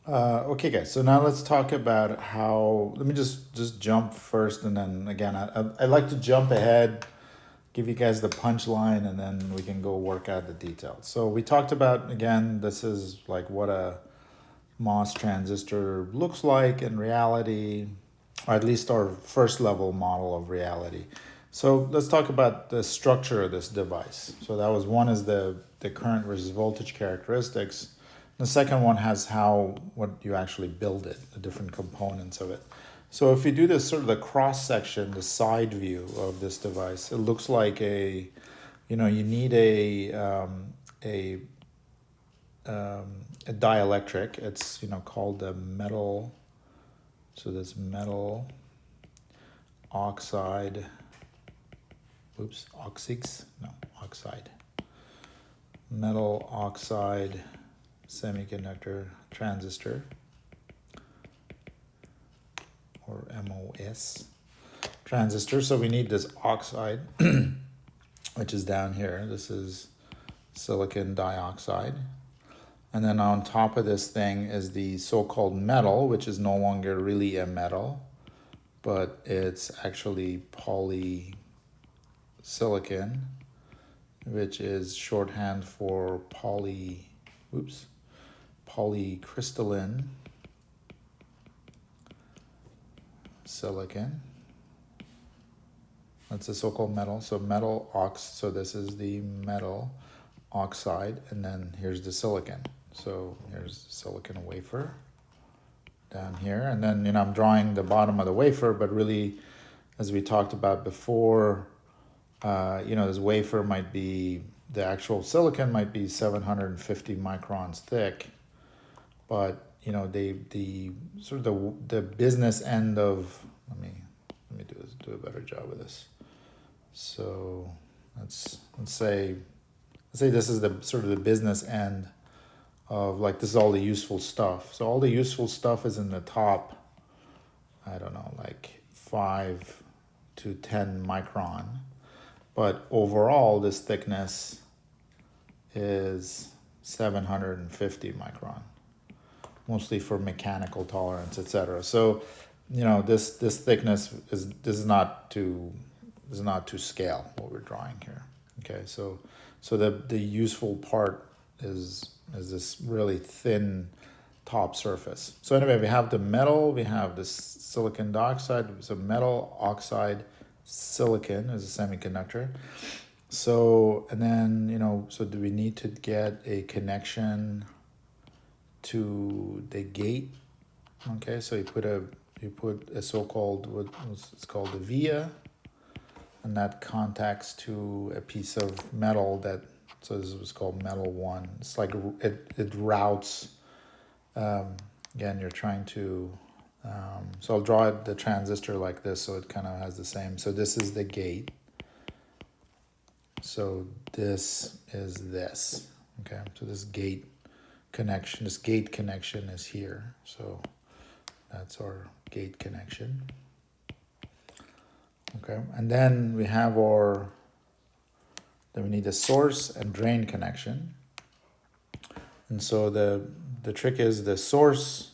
Okay, guys. So now let's talk about how. Let me just jump first, and then again, I like to jump ahead, give you guys the punchline, and then we can go work out the details. So we talked about again. This is like what a MOS transistor looks like in reality, or at least our first level model of reality. So let's talk about the structure of this device. So that was one is the current versus voltage characteristics. The second one has how what you actually build it, the different components of it. So if you do this sort of the cross section, the side view of this device, it looks like you need a a dielectric. It's called the metal. So this metal oxide. Oops, oxyx. No, oxide. Metal oxide semiconductor transistor, or MOS transistor. So we need this oxide, which is down here. This is silicon dioxide. And then on top of this thing is the so-called metal, which is no longer really a metal, but it's actually polysilicon, which is shorthand for polycrystalline silicon. That's the so-called metal. So so this is the metal oxide, and then here's the silicon. So here's silicon wafer down here, and then I'm drawing the bottom of the wafer, but really, as we talked about before, this wafer might be, the actual silicon might be 750 microns thick, but the sort of the business end of, let me do a better job of this. So let's say this is the sort of the business end of, like, this is all the useful stuff. So all the useful stuff is in the top, I don't know, like 5 to 10 micron. But overall, this thickness is 750 micron, mostly for mechanical tolerance, etc. So, this thickness is not to scale what we're drawing here. Okay, so the useful part is this really thin top surface. So anyway, we have the metal, we have this silicon dioxide, so metal oxide silicon is a semiconductor. So, and then, so do we need to get a connection to the gate? Okay, so you put a so-called, it's called the via, and that contacts to a piece of metal that, so this was called metal 1. It's like it routes, again, you're trying to, so I'll draw the transistor like this so it kind of has the same. So this is the gate. So this is this. Okay, so this gate connection is here. So that's our gate connection. Okay, and then we have then we need a source and drain connection. And so the trick is the source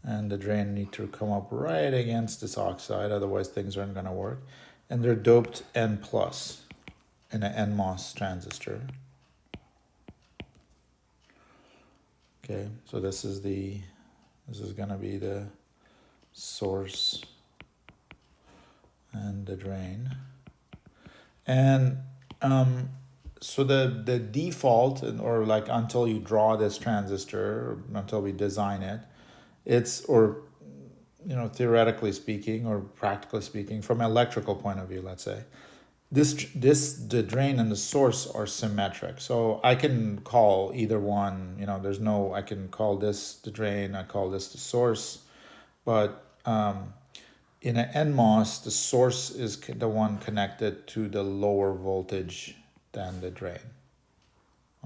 and the drain need to come up right against this oxide, otherwise things aren't going to work. And they're doped N plus in an NMOS transistor. Okay, so this is going to be the source and the drain. And so the default, or like until you draw this transistor, until we design it, theoretically speaking or practically speaking, from an electrical point of view, let's say, the drain and the source are symmetric. So I can call either one, I can call this the drain, I call this the source, but in an NMOS, the source is the one connected to the lower voltage than the drain.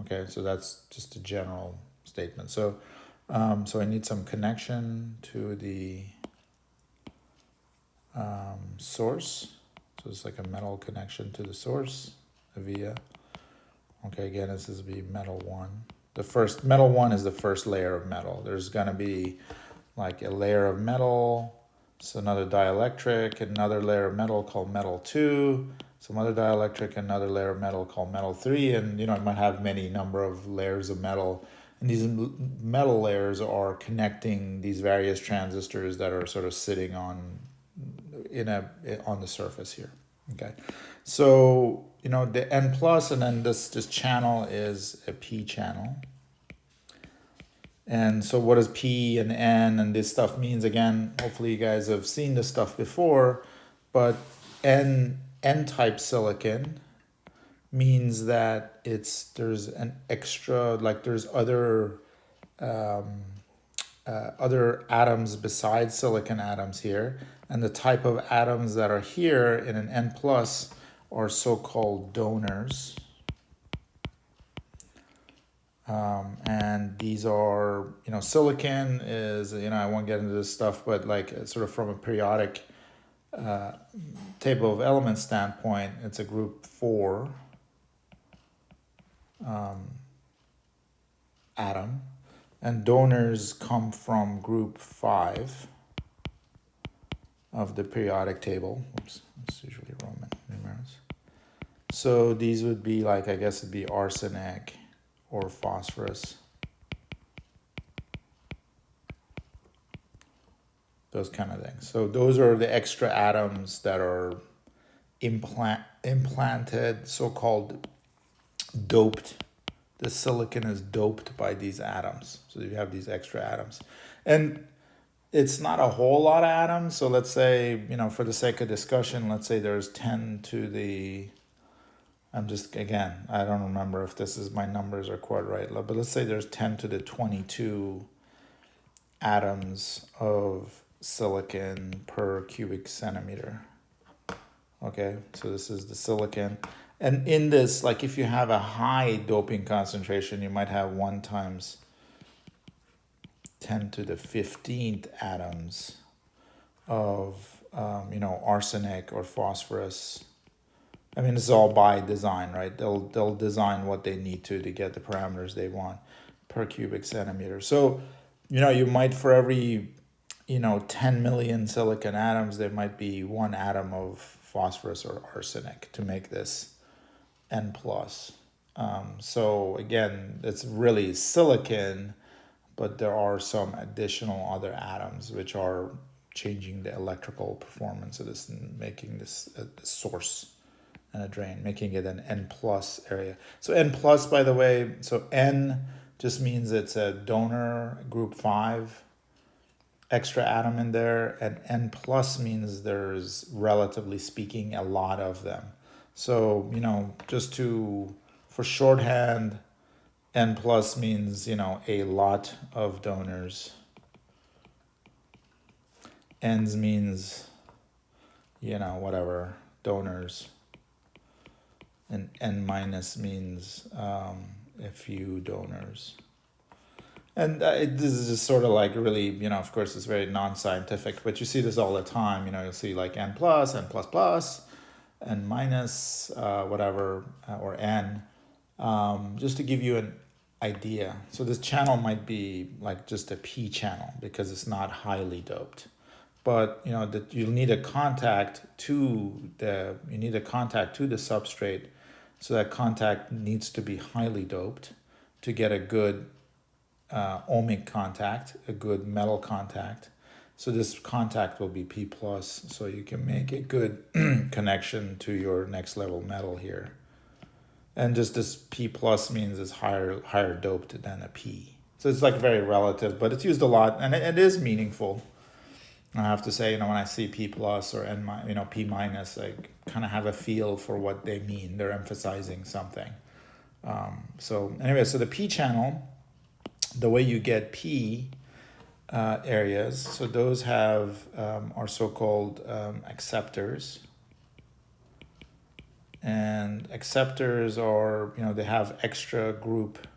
Okay, so that's just a general statement. So I need some connection to the source. So it's like a metal connection to the source, a via. Okay, again, this is be metal 1. The first metal one is the first layer of metal. There's gonna be like a layer of metal, so another dielectric, another layer of metal called metal 2, some other dielectric, another layer of metal called metal 3, and it might have many number of layers of metal. And these metal layers are connecting these various transistors that are sort of sitting on the surface here. Okay, so the N plus, and then this channel is a P channel. And so what does P and N and this stuff means? Again, hopefully you guys have seen this stuff before, but N-type silicon means that there's an extra, like there's other atoms besides silicon atoms here, and the type of atoms that are here in an N plus are so-called donors. And these are, silicon is, I won't get into this stuff, but like sort of from a periodic table of elements standpoint, it's a group 4 atom, and donors come from group 5 of the periodic table. Oops, it's usually Roman numerals. So these would be like, I guess it'd be arsenic or phosphorus. Those kind of things. So those are the extra atoms that are implanted, so-called doped. The silicon is doped by these atoms. So you have these extra atoms. And it's not a whole lot of atoms. So let's say, for the sake of discussion, let's say there's 10 to the, I don't remember if my numbers are quite right, but let's say there's 10 to the 22 atoms of silicon per cubic centimeter. Okay, so this is the silicon. And in this, like if you have a high doping concentration, you might have 1 times 10 to the 15th atoms of, arsenic or phosphorus. I mean, this is all by design, right? They'll design what they need to get the parameters they want per cubic centimeter. So, you might, for every, 10 million silicon atoms, there might be 1 atom of phosphorus or arsenic to make this N plus. So again, it's really silicon, but there are some additional other atoms which are changing the electrical performance of this and making this a source and a drain, making it an N plus area. So N plus, by the way, so N just means it's a donor group 5 extra atom in there, and N plus means there's, relatively speaking, a lot of them. So, for shorthand, N plus means, a lot of donors. N's means, whatever, donors. And N minus means a few donors. And this is just sort of like really, of course, it's very non-scientific, but you see this all the time. You'll see like N plus, N plus plus, N minus, whatever, or N, just to give you an idea. So this channel might be like just a P channel because it's not highly doped. But that you'll need a contact to the substrate, so that contact needs to be highly doped to get a good ohmic contact, a good metal contact. So this contact will be P plus, so you can make a good connection to your next level metal here. And just this P plus means it's higher doped than a P. So it's like very relative, but it's used a lot, and it is meaningful. I have to say, when I see P plus or P minus, I kind of have a feel for what they mean. They're emphasizing something. So the P channel, the way you get P areas, so those are so-called acceptors. And acceptors are, they have extra group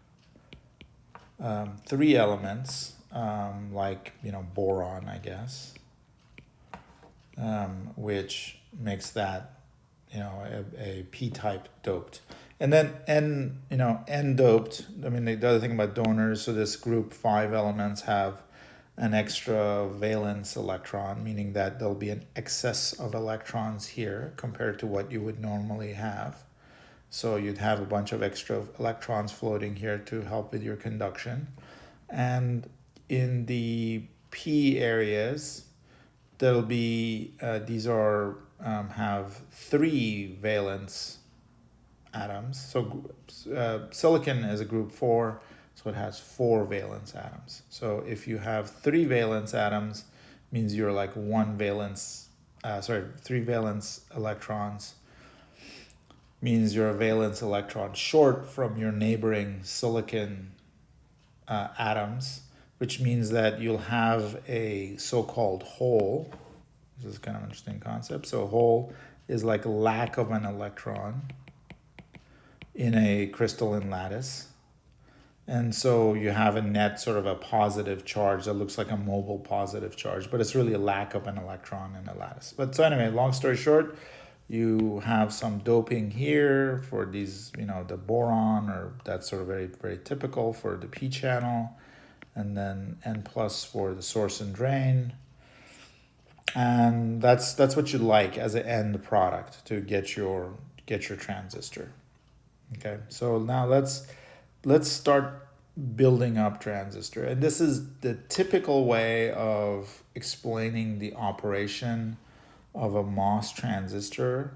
3 elements, like, boron, I guess, which makes that, a P-type doped. And then N doped. I mean, the other thing about donors, so this group 5 elements have an extra valence electron, meaning that there'll be an excess of electrons here compared to what you would normally have. So you'd have a bunch of extra electrons floating here to help with your conduction. And in the P areas, there'll be, these are, have 3 valence atoms. So silicon is a group 4, so it has 4 valence atoms. So if you have 3 valence atoms, means you're like 3 valence electrons, means you're a valence electron short from your neighboring silicon atoms, which means that you'll have a so-called hole. This is kind of an interesting concept. So a hole is like lack of an electron in a crystalline lattice. And so you have a net sort of a positive charge that looks like a mobile positive charge, but it's really a lack of an electron in a lattice. But so anyway, long story short, you have some doping here for these, the boron, or that's sort of very, very typical for the P channel, and then N plus for the source and drain. And that's what you like as an end product to get your transistor. Okay, so now let's start building up transistor. And this is the typical way of explaining the operation of a MOS transistor.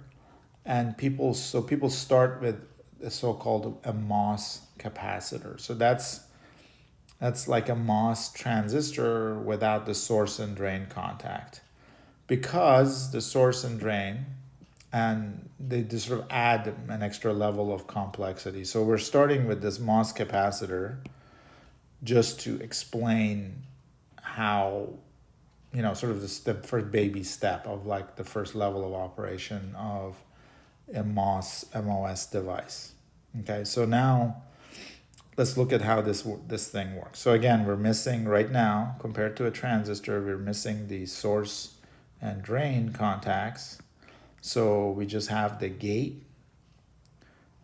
And people start with a so-called a MOS capacitor. So that's like a MOS transistor without the source and drain contact, because the source and drain, and they just sort of add an extra level of complexity. So we're starting with this MOS capacitor just to explain how, sort of the first baby step of like the first level of operation of a MOS device. Okay, so now let's look at how this thing works. So again, we're missing right now, compared to a transistor, we're missing the source and drain contacts. So we just have the gate,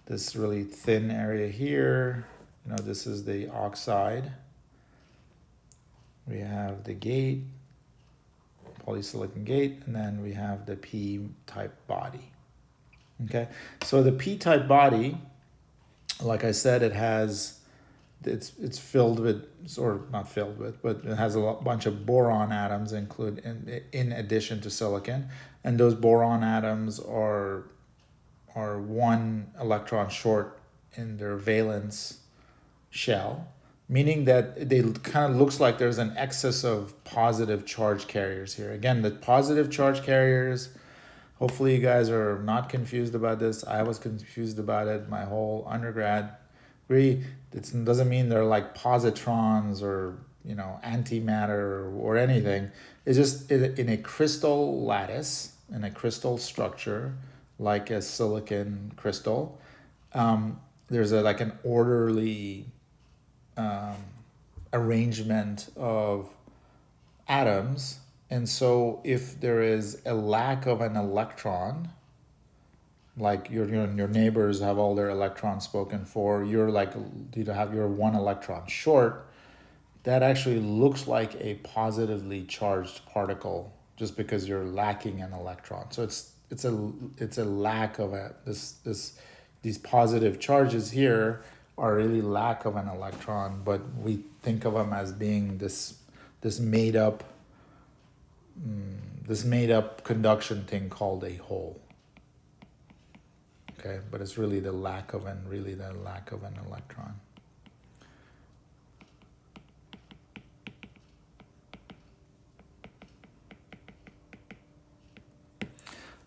this really thin area here. This is the oxide. We have the gate, polysilicon gate, and then we have the P-type body. Okay, so the P-type body, like I said, it's filled with, or not filled with, but it has a bunch of boron atoms in addition to silicon, and those boron atoms are 1 electron short in their valence shell, meaning that they kind of looks like there's an excess of positive charge carriers here. Again, the positive charge carriers, hopefully you guys are not confused about this. I was confused about it my whole undergrad degree. It doesn't mean they're like positrons or antimatter or anything. It's just in a crystal lattice, in a crystal structure, like a silicon crystal, there's like an orderly arrangement of atoms. And so if there is a lack of an electron, like your neighbors have all their electrons spoken for, you're 1 electron short, that actually looks like a positively charged particle just because you're lacking an electron. So it's a lack of these positive charges here are really lack of an electron, but we think of them as being this made up conduction thing called a hole. Okay, but it's really the lack of an electron.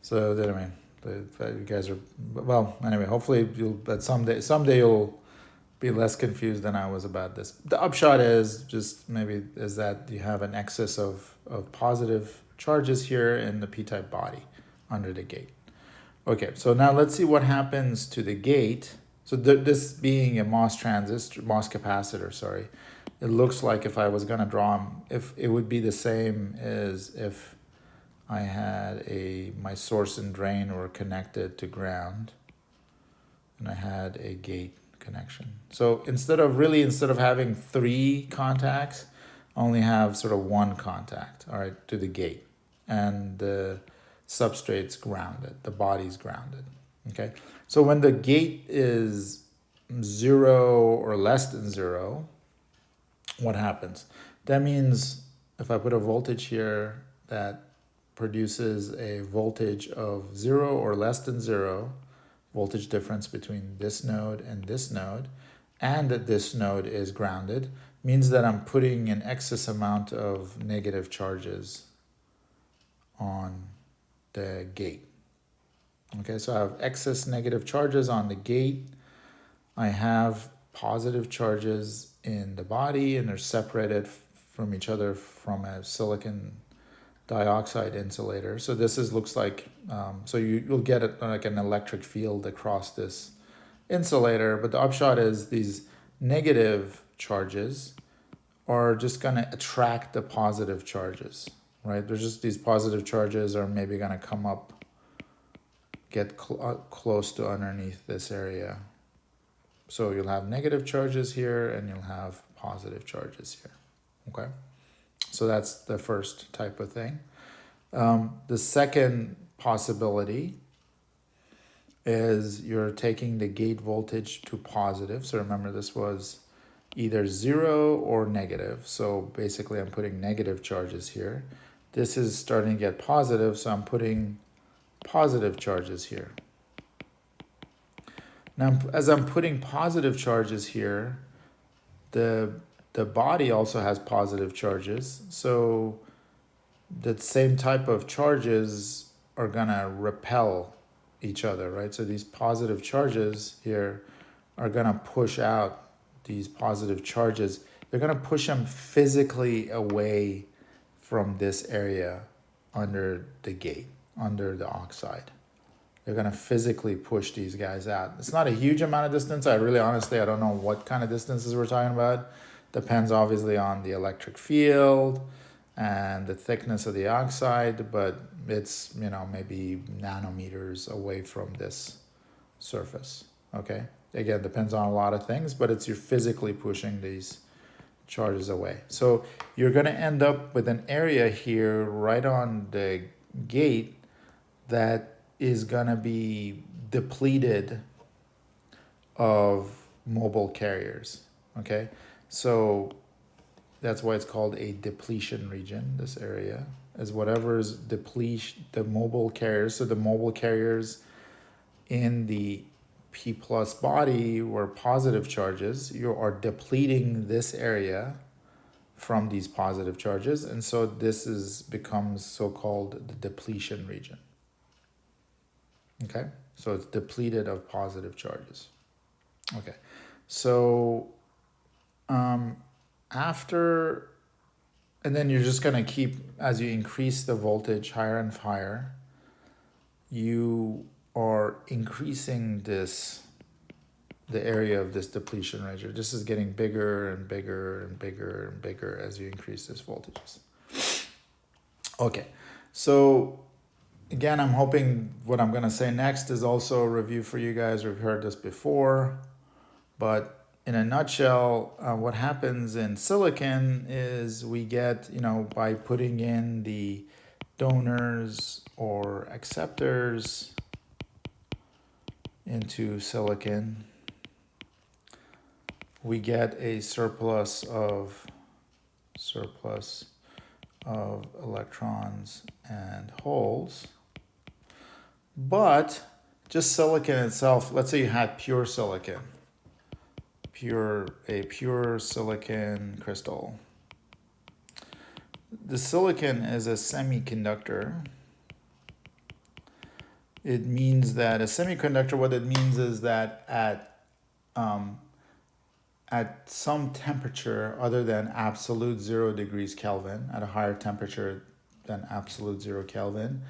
So anyway, you guys are, well, anyway, hopefully someday you'll be less confused than I was about this. The upshot is that you have an excess of positive charges here in the P-type body under the gate. Okay, so now let's see what happens to the gate. So this being a MOS capacitor, it looks like if I was gonna draw them, if it would be the same as if I had my source and drain were connected to ground. and I had a gate connection. So instead of having 3 contacts, I only have sort of 1 contact, all right, to the gate. And the substrate's grounded, the body's grounded, okay? So when the gate is 0 or less than 0, what happens? That means if I put a voltage here that produces a voltage of 0 or less than 0, voltage difference between this node, and that this node is grounded, means that I'm putting an excess amount of negative charges on the gate. Okay, so I have excess negative charges on the gate. I have positive charges in the body, and they're separated from each other from a silicon dioxide insulator. So this looks like, so you'll get like an electric field across this insulator, but the upshot is these negative charges are just going to attract the positive charges, right? There's just these positive charges are maybe going to come up, get close to underneath this area. So you'll have negative charges here and you'll have positive charges here, okay? So that's the first type of thing. The second possibility is you're taking the gate voltage to positive. So remember, this was either 0 or negative. So basically I'm putting negative charges here. This is starting to get positive, so I'm putting positive charges here. Now, as I'm putting positive charges here, the body also has positive charges. So the same type of charges are gonna repel each other, right? So these positive charges here are gonna push out these positive charges. They're gonna push them physically away from this area under the gate, under the oxide. They're gonna physically push these guys out. It's not a huge amount of distance. I don't know what kind of distances we're talking about. Depends obviously on the electric field and the thickness of the oxide, but it's, maybe nanometers away from this surface, okay? Again, depends on a lot of things, but you're physically pushing these charges away. So you're gonna end up with an area here right on the gate that is gonna be depleted of mobile carriers, okay? So that's why it's called a depletion region. This area is whatever's deplete the mobile carriers. So the mobile carriers in the P plus body were positive charges. You are depleting this area from these positive charges. And so this becomes so-called the depletion region. Okay, so it's depleted of positive charges. Okay, so and then you're just going to keep, as you increase the voltage higher and higher, you are increasing the area of this depletion region. This is getting bigger and bigger and bigger and bigger as you increase this voltages. Okay, so again, I'm hoping what I'm going to say next is also a review for you guys. We've heard this before, but in a nutshell, what happens in silicon is we get, by putting in the donors or acceptors into silicon, we get a surplus of electrons and holes. But just silicon itself, let's say you had pure silicon, a pure silicon crystal. The silicon is a semiconductor. It means that a semiconductor, what it means is that at some temperature other than absolute 0 degrees Kelvin, at a higher temperature than absolute 0 Kelvin,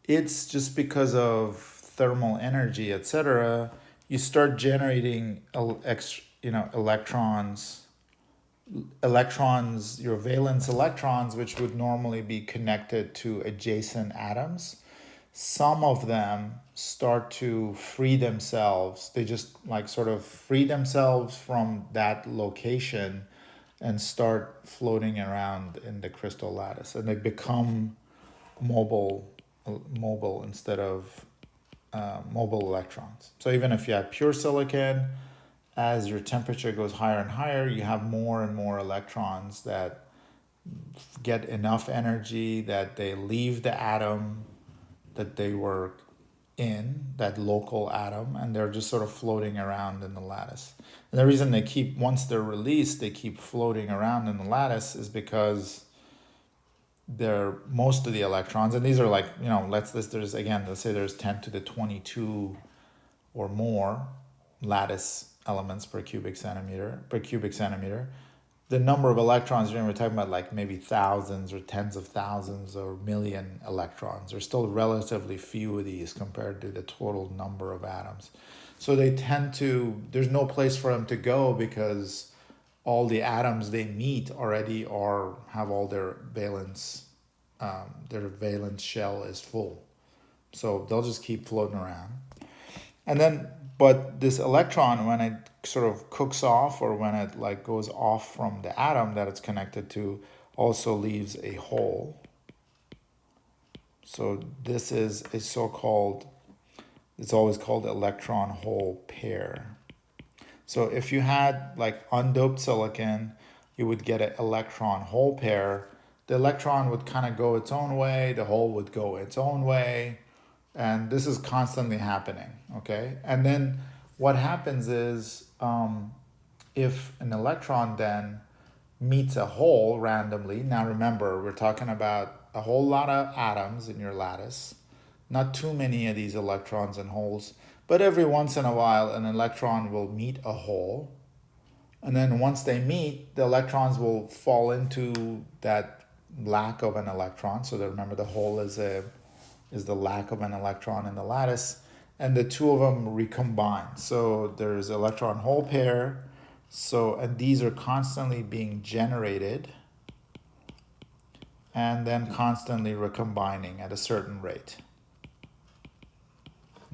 it's just because of thermal energy, etc., you start generating electrons, your valence electrons, which would normally be connected to adjacent atoms, some of them start to free themselves. They just like sort of free themselves from that location and start floating around in the crystal lattice, and they become mobile, mobile instead of mobile electrons. So even if you have pure silicon, as your temperature goes higher and higher, you have more and more electrons that get enough energy that they leave the atom that they were in, that local atom, and they're just sort of floating around in the lattice. And the reason they keep, once they're released, they keep floating around in the lattice is because they're most of the electrons, and these are like, you know, let's say there's 10 to the 22 or more lattice elements per cubic centimeter. The number of electrons, we're talking about like maybe thousands or tens of thousands or million electrons. There's still relatively few of these compared to the total number of atoms. So they tend to, there's no place for them to go because all the atoms they meet already have all their valence shell is full. So they'll just keep floating around. And then, but this electron, when it sort of cooks off, or when it like goes off from the atom that it's connected to, also leaves a hole. So this is a so-called, it's always called electron hole pair. So if you had like undoped silicon, you would get an electron hole pair. The electron would kind of go its own way, the hole would go its own way, and this is constantly happening, okay? And then what happens is, if an electron then meets a hole randomly, now remember, we're talking about a whole lot of atoms in your lattice, not too many of these electrons and holes, but every once in a while an electron will meet a hole, and then once they meet, the electrons will fall into that lack of an electron. So that, remember, the hole is the lack of an electron in the lattice, and the two of them recombine. So there's electron hole pair. So, and these are constantly being generated and then constantly recombining at a certain rate.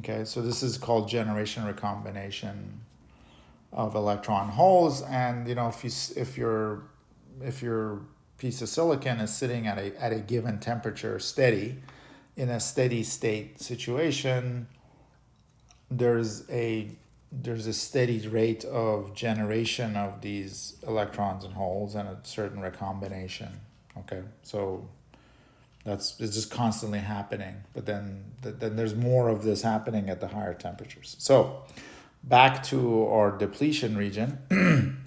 Okay, so this is called generation recombination of electron holes. And you know, if your piece of silicon is sitting at a given temperature, steady, in a steady state situation, there's a steady rate of generation of these electrons and holes and a certain recombination. Okay, so it's just constantly happening, but then there's more of this happening at the higher temperatures. So back to our depletion region.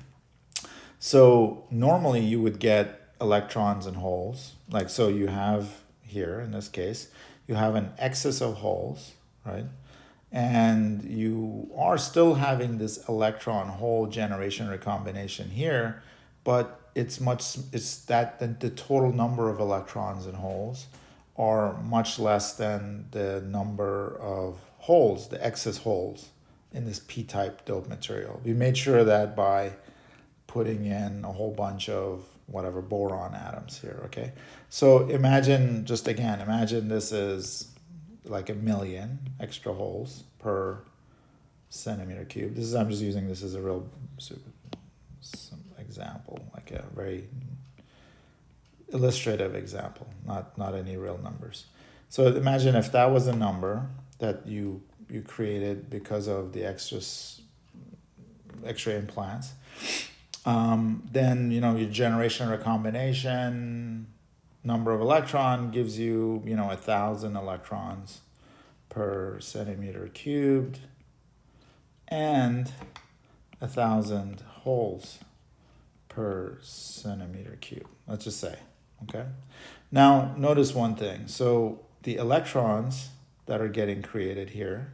So normally you would get electrons and holes, like so you have here in this case, you have an excess of holes, right? And you are still having this electron hole generation recombination here, but it's that the total number of electrons and holes are much less than the number of holes, the excess holes in this p-type dope material. We made sure that by putting in a whole bunch of whatever boron atoms here, okay? So imagine this is like 1 million extra holes per centimeter cube. I'm just using this as a real example, like a very illustrative example, not any real numbers. So imagine if that was a number that you created because of the extra implants. Then your generation recombination number of electron gives you 1,000 electrons per centimeter cubed and 1,000 holes per centimeter cubed, let's just say. Okay, now notice one thing. So the electrons that are getting created here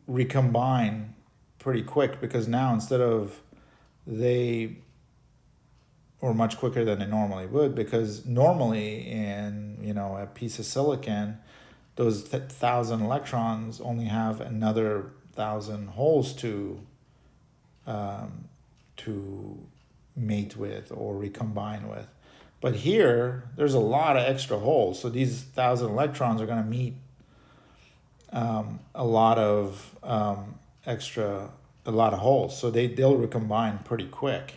recombine pretty quick, because now instead of or much quicker than they normally would, because normally in a piece of silicon, those 1,000 electrons only have another 1,000 holes to mate with or recombine with. But here, there's a lot of extra holes. So these 1,000 electrons are going to meet a lot of a lot of holes. So they'll recombine pretty quick.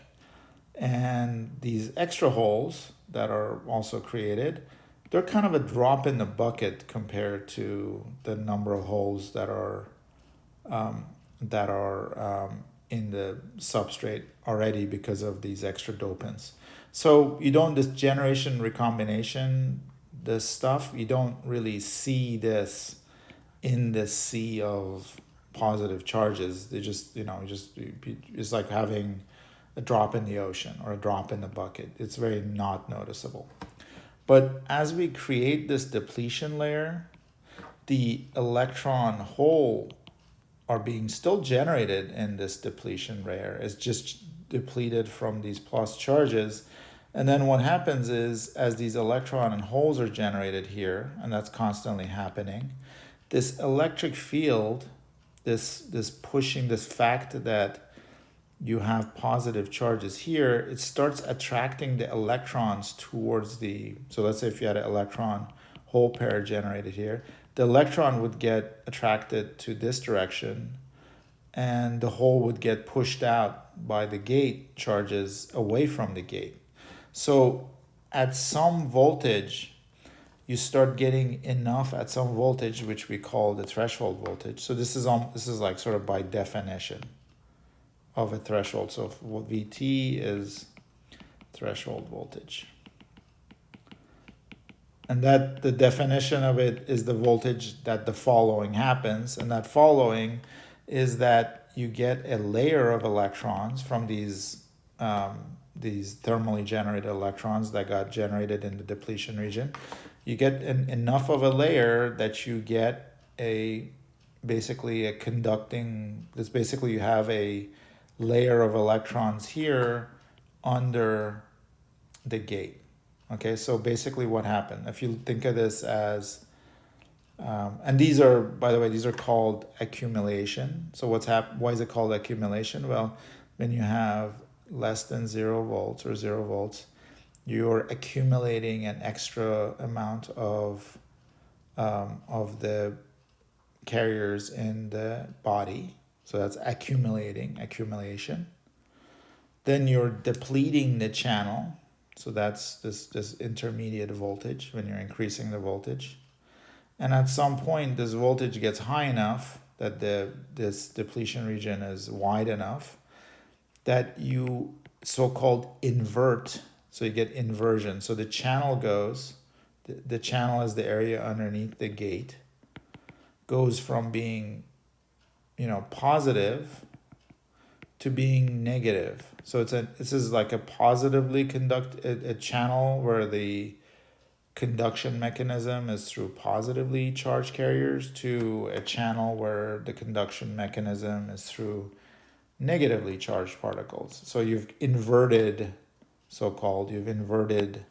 And these extra holes that are also created, they're kind of a drop in the bucket compared to the number of holes that are in the substrate already because of these extra dopants. So you don't, this generation recombination, this stuff, you don't really see this in the sea of positive charges. They just, it's like having a drop in the ocean or a drop in the bucket. It's very not noticeable. But as we create this depletion layer, the electron hole are being still generated in this depletion layer. It's just depleted from these plus charges. And then what happens is, as these electron and holes are generated here, and that's constantly happening, this electric field, this pushing, this fact that you have positive charges here, it starts attracting the electrons towards the, so let's say if you had an electron hole pair generated here, the electron would get attracted to this direction and the hole would get pushed out by the gate charges away from the gate. So at some voltage, you start getting enough at some voltage, which we call the threshold voltage. So this is like sort of by definition of a threshold. So VT is threshold voltage. And that the definition of it is the voltage that the following happens. And that following is that you get a layer of electrons from these thermally generated electrons that got generated in the depletion region. You get enough of a layer that you get basically a conducting, this basically you have a layer of electrons here under the gate. Okay, so basically what happened, if you think of this as, and these are, by the way, these are called accumulation. So why is it called accumulation? Well, when you have less than 0 volts or 0 volts, you're accumulating an extra amount of the carriers in the body. So that's accumulation. Then you're depleting the channel. So that's this intermediate voltage when you're increasing the voltage. And at some point, this voltage gets high enough that this depletion region is wide enough that you so-called invert. So you get inversion. So the channel goes, the channel is the area underneath the gate, goes from being, positive to being negative. So this is like a positively a channel where the conduction mechanism is through positively charged carriers to a channel where the conduction mechanism is through negatively charged particles. So you've inverted, you've inverted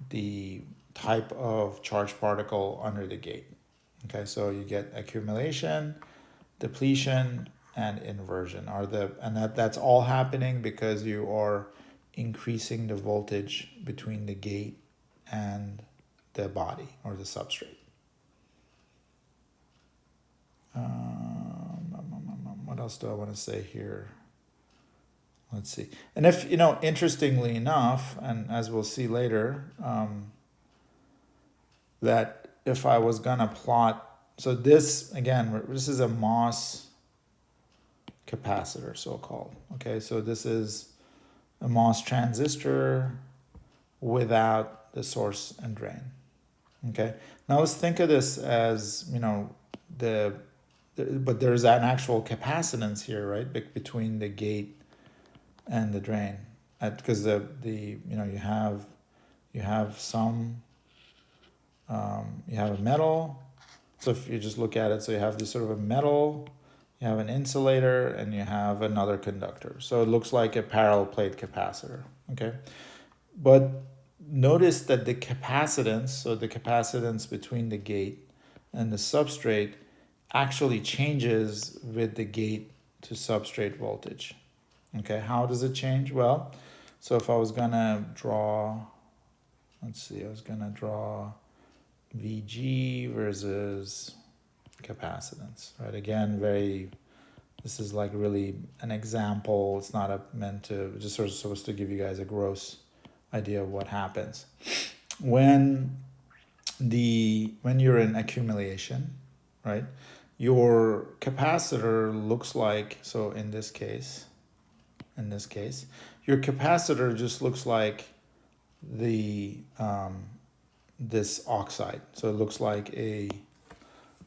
the type of charged particle under the gate. Okay, so you get accumulation, depletion, and inversion that's all happening because you are increasing the voltage between the gate and the body or the substrate. What else do I want to say here? Let's see. And if, interestingly enough, and as we'll see later, that if I was going to plot, so this, again, this is a MOS capacitor, so-called. Okay, so this is a MOS transistor without the source and drain. Okay, now let's think of this as, but there's an actual capacitance here, right, between the gate and the drain, because you have some, you have a metal. So if you just look at it, so you have this sort of a metal, you have an insulator, and you have another conductor. So it looks like a parallel plate capacitor, okay? But notice that the capacitance, so the capacitance between the gate and the substrate actually changes with the gate to substrate voltage. Okay, how does it change? Well, so if I was gonna draw let's see, I was gonna draw VG versus capacitance, right? Again, this is like really an example. It's not meant to, just sort of supposed to give you guys a gross idea of what happens. When you're in accumulation, right? Your capacitor looks like, so in this case, your capacitor just looks like this oxide. So it looks like a,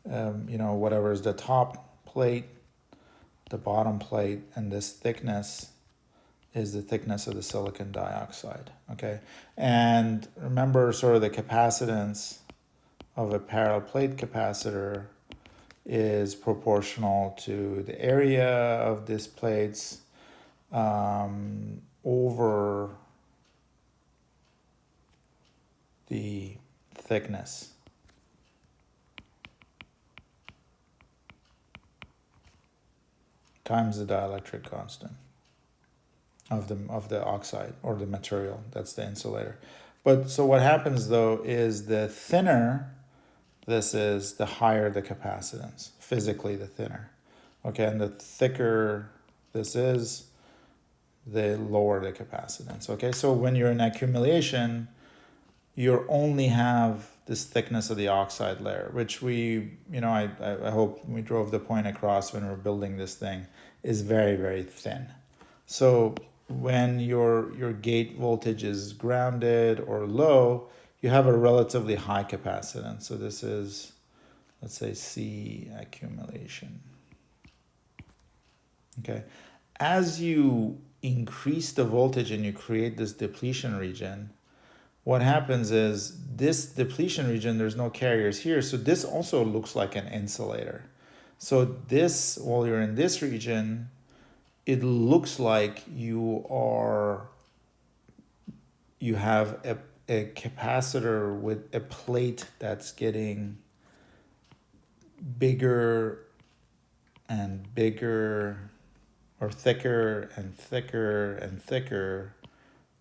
whatever is the top plate, the bottom plate, and this thickness is the thickness of the silicon dioxide, okay? And remember sort of the capacitance of a parallel plate capacitor is proportional to the area of these plates over the thickness. Times the dielectric constant of the oxide or the material, that's the insulator. But so what happens though is the thinner this is, the higher the capacitance, physically the thinner. Okay, and the thicker this is, the lower the capacitance. Okay, so when you're in accumulation, you only have this thickness of the oxide layer, which I hope we drove the point across when we're building this thing, is very, very thin. So when your gate voltage is grounded or low, you have a relatively high capacitance. So this is, let's say, C accumulation. Okay. As you increase the voltage and you create this depletion region, what happens is this depletion region, there's no carriers here. So this also looks like an insulator. So this, while you're in this region, it looks like you have a capacitor with a plate that's getting bigger and bigger, or thicker and thicker and thicker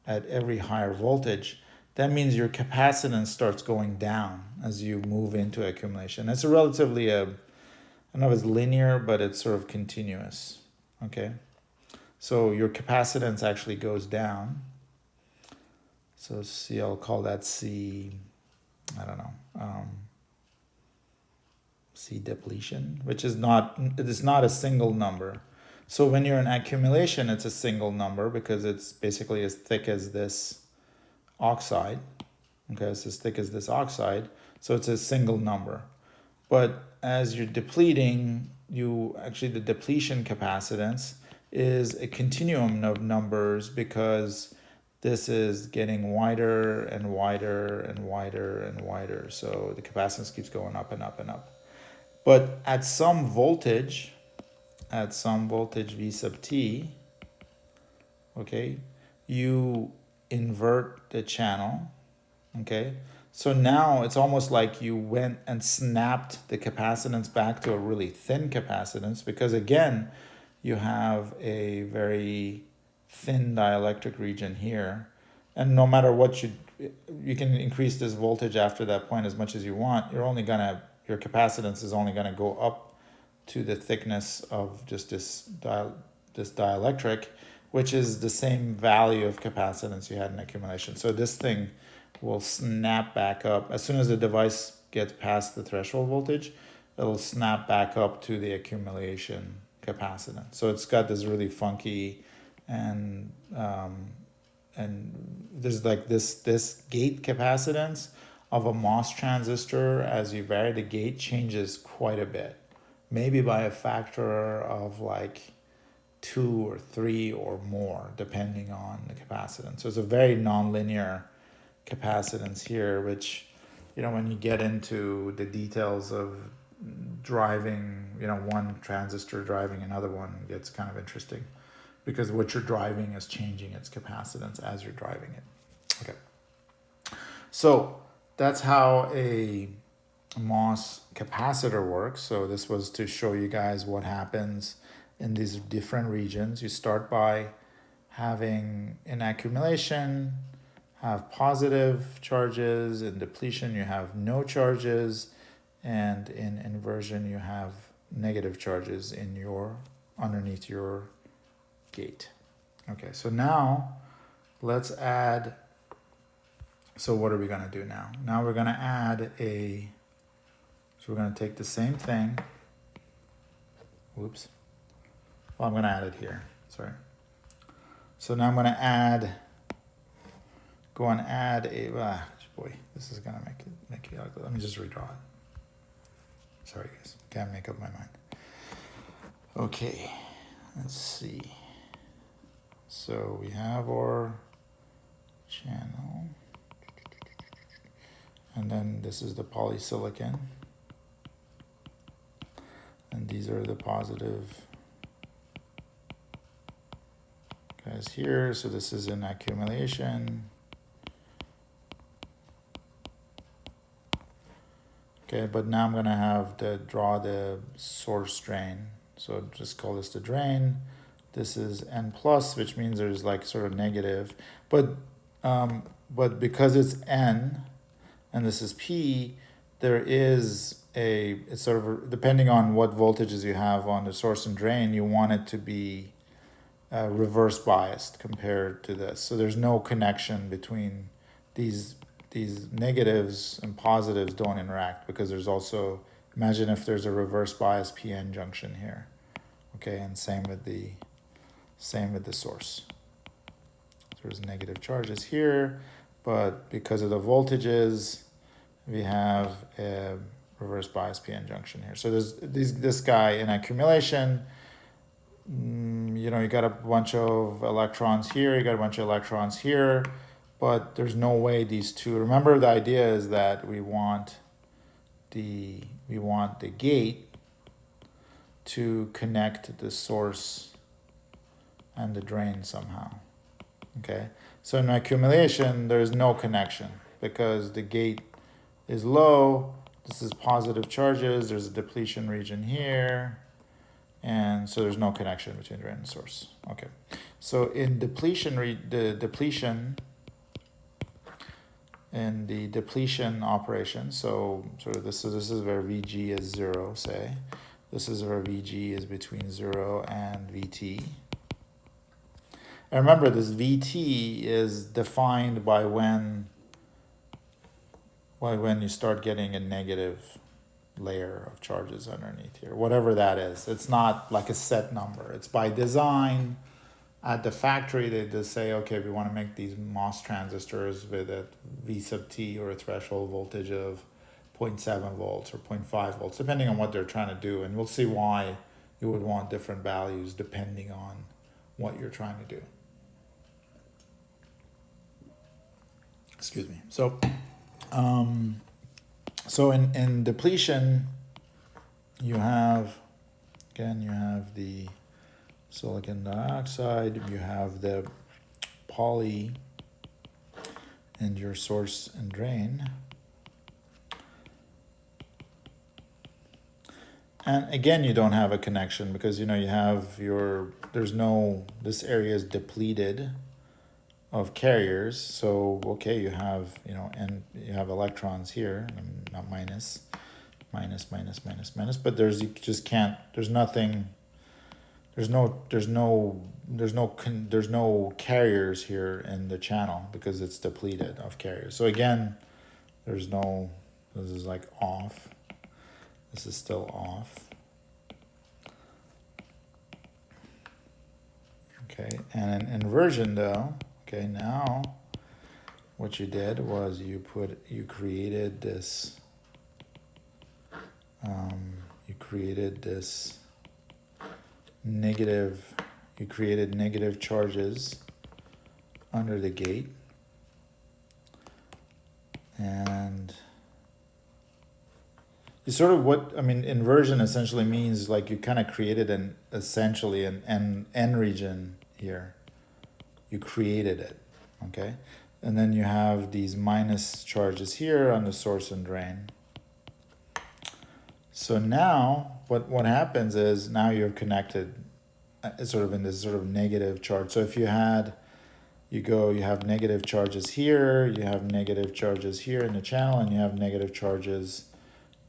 at every higher voltage. That means your capacitance starts going down as you move into accumulation. It's a relatively, I don't know if it's linear, but it's sort of continuous, okay? So your capacitance actually goes down. So C, I'll call that C, I don't know, C depletion, which is not a single number. So when you're in accumulation, it's a single number because it's basically as thick as this oxide. Okay, it's as thick as this oxide, so it's a single number. But as you're depleting, the depletion capacitance is a continuum of numbers because this is getting wider and wider and wider and wider. So the capacitance keeps going up and up and up. But at some voltage V sub t, okay, you invert the channel, okay? So now it's almost like you went and snapped the capacitance back to a really thin capacitance because again, you have a very thin dielectric region here. And no matter what you can increase this voltage after that point as much as you want, your capacitance is only gonna go up to the thickness of just this dielectric, which is the same value of capacitance you had in accumulation. So this thing will snap back up. As soon as the device gets past the threshold voltage, it'll snap back up to the accumulation capacitance. So it's got this really funky and there's like this gate capacitance of a MOS transistor. As you vary the gate, changes quite a bit, maybe by a factor of like 2 or 3 or more, depending on the capacitance. So it's a very nonlinear capacitance here, which, when you get into the details of driving, one transistor driving another one, gets kind of interesting because what you're driving is changing its capacitance as you're driving it. Okay. So that's how a MOS capacitor works. So this was to show you guys what happens in these different regions. You start by having an accumulation, have positive charges. In depletion, you have no charges. And in inversion, you have negative charges in your underneath your gate. Okay, so now let's add. So what are we going to do now? Now we're going to add a. So we're going to take the same thing. Whoops. Well, I'm going to add it here. Sorry. So now I'm going to go and add a. Boy, this is going to make it ugly. Let me just redraw it. Sorry, guys. Can't make up my mind. Okay, let's see. So we have our channel. And then this is the polysilicon. And these are the positive guys here. So this is an accumulation. Okay, but now I'm gonna have to draw the source drain. So just call this the drain. This is N plus, which means there's like sort of negative. But because it's N and this is P, there is it's sort of, depending on what voltages you have on the source and drain, you want it to be reverse biased compared to this. So there's no connection between these negatives and positives don't interact, because there's also, imagine if there's a reverse bias PN junction here. Okay, and same with the source. So there's negative charges here, but because of the voltages, we have a reverse bias PN junction here. So there's this guy in accumulation. You know, you got a bunch of electrons here, you got a bunch of electrons here, but there's no way these two, remember the idea is that we want the gate to connect the source and the drain somehow. Okay, so in accumulation there's no connection because the gate is low. This is positive charges, there's a depletion region here, and so there's no connection between drain and source. Okay, so in depletion, the depletion operation, so sort of this is where VG is 0, say. This is where VG is between 0 and VT. And remember, this VT is defined by when you start getting a negative layer of charges underneath here, whatever that is. It's not like a set number. It's by design. At the factory, they just say, okay, we want to make these MOS transistors with a V sub T or a threshold voltage of 0.7 volts or 0.5 volts, depending on what they're trying to do. And we'll see why you would want different values depending on what you're trying to do. Excuse me. So in depletion, you have the silicon dioxide, you have the poly and your source and drain. And again, you don't have a connection because, you know, you have this area is depleted of carriers. So, okay, you have, you know, and you have electrons here, not minus, but there's no carriers here in the channel because it's depleted of carriers. So again, this is like off. This is still off. Okay, and in inversion though, okay, now what you did was you created this negative charges under the gate, and you sort of inversion essentially means like you kind of created an N region here. You created it, okay? And then you have these minus charges here on the source and drain. So now what happens is now you're connected sort of in this sort of negative charge. So if you had you have negative charges here, you have negative charges here in the channel, and you have negative charges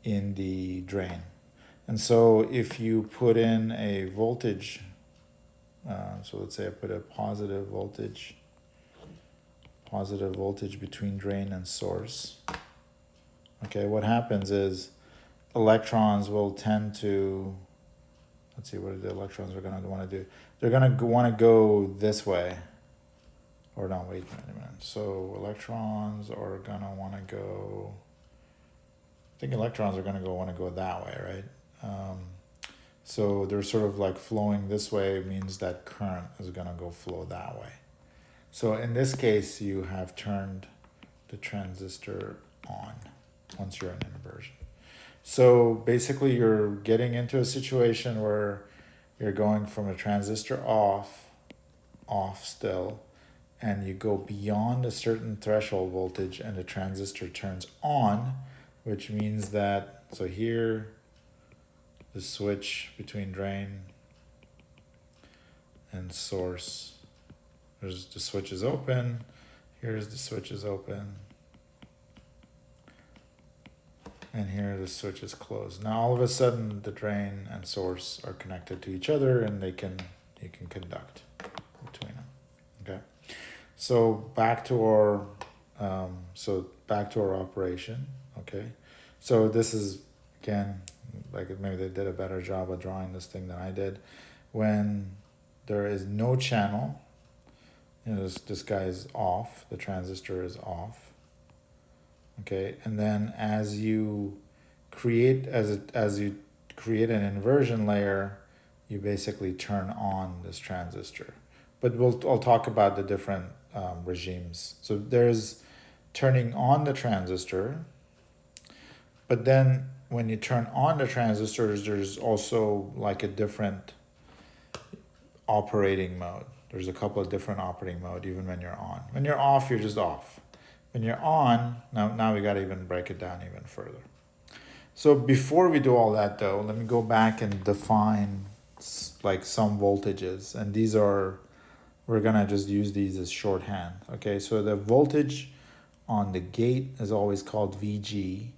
in the drain. And so if you put in a voltage, so let's say I put a positive voltage between drain and source. Okay, what happens is electrons will tend to, let's see what the electrons are going to want to do. They're going to want to go this way. Or no, wait a minute. So electrons are going to want to go, I think electrons are going to want to go that way, right? So they're sort of like flowing this way, means that current is going to go flow that way. So in this case, you have turned the transistor on once you're in inversion. So basically you're getting into a situation where you're going from a transistor off still, and you go beyond a certain threshold voltage and the transistor turns on, which means that, so here, the switch between drain and source, there's the switch is open, here's the switch is open, and here the switch is closed. Now all of a sudden the drain and source are connected to each other, and you can conduct between them. Okay, so back to our operation. Okay, so this is again, like maybe they did a better job of drawing this thing than I did. When there is no channel, this guy is off, the transistor is off. Okay, and then as you create an inversion layer, you basically turn on this transistor. But I'll talk about the different regimes. So there's turning on the transistor, but then when you turn on the transistors, there's also like a different operating mode. There's a couple of different operating mode even when you're on. When you're off, you're just off. When you're on, now we got to even break it down even further. So before we do all that though, let me go back and define like some voltages. And these are, we're gonna just use these as shorthand. Okay, so the voltage on the gate is always called VG.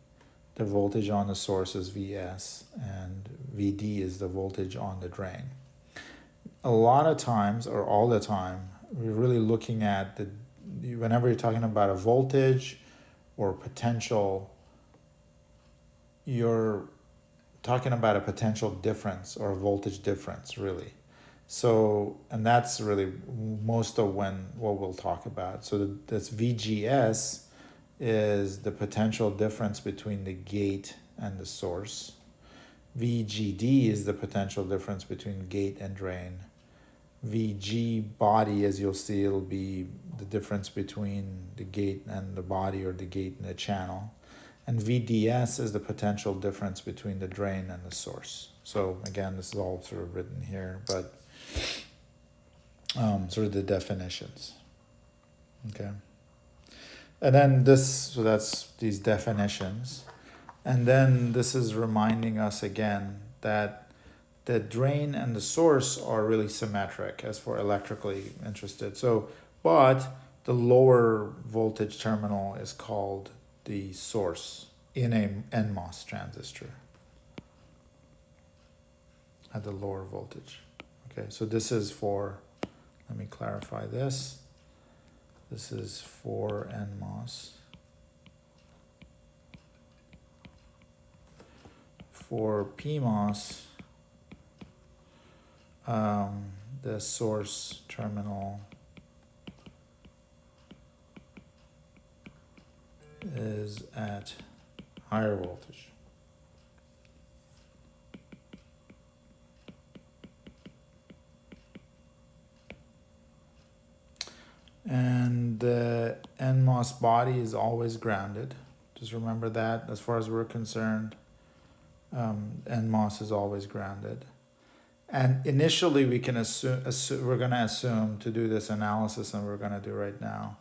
The voltage on the source is VS, and VD is the voltage on the drain. A lot of times, or all the time, we're really looking at whenever you're talking about a voltage or potential, you're talking about a potential difference or a voltage difference, really. So, and that's really most of what we'll talk about. So this VGS is the potential difference between the gate and the source. VGD is the potential difference between gate and drain. VG body, as you'll see, it'll be the difference between the gate and the body, or the gate and the channel. And VDS is the potential difference between the drain and the source. So again, this is all sort of written here, but sort of the definitions. Okay. And then so that's these definitions. And then this is reminding us again that the drain and the source are really symmetric as for electrically interested. So, but the lower voltage terminal is called the source in a NMOS transistor at the lower voltage. Okay, so this is for, let me clarify this. This is for NMOS. For PMOS, the source terminal is at higher voltage. And the NMOS body is always grounded. Just remember that as far as we're concerned, NMOS is always grounded. And initially we can assume we're going to assume to do this analysis, and we're going to do right now,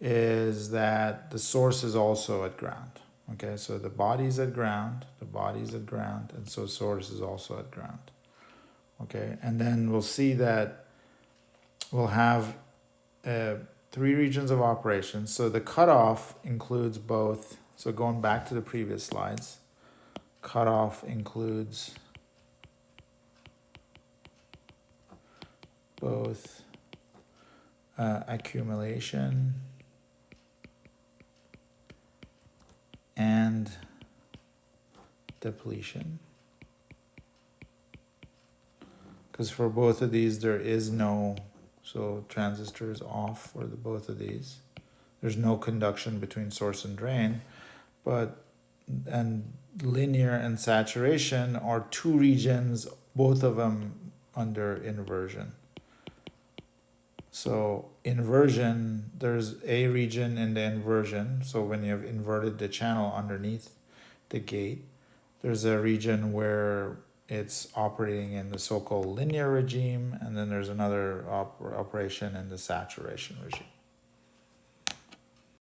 is that the source is also at ground. Okay, so the body is at ground, and so source is also at ground. Okay, and then we'll see that we'll have 3 regions of operation. So the cutoff includes both. So going back to the previous slides, cutoff includes both accumulation and depletion. Because for both of these, there is no, so transistor is off for both of these. There's no conduction between source and drain, and linear and saturation are 2 regions, both of them under inversion. So inversion, there's a region in the inversion. So when you have inverted the channel underneath the gate, there's a region where it's operating in the so-called linear regime, and then there's another operation in the saturation regime.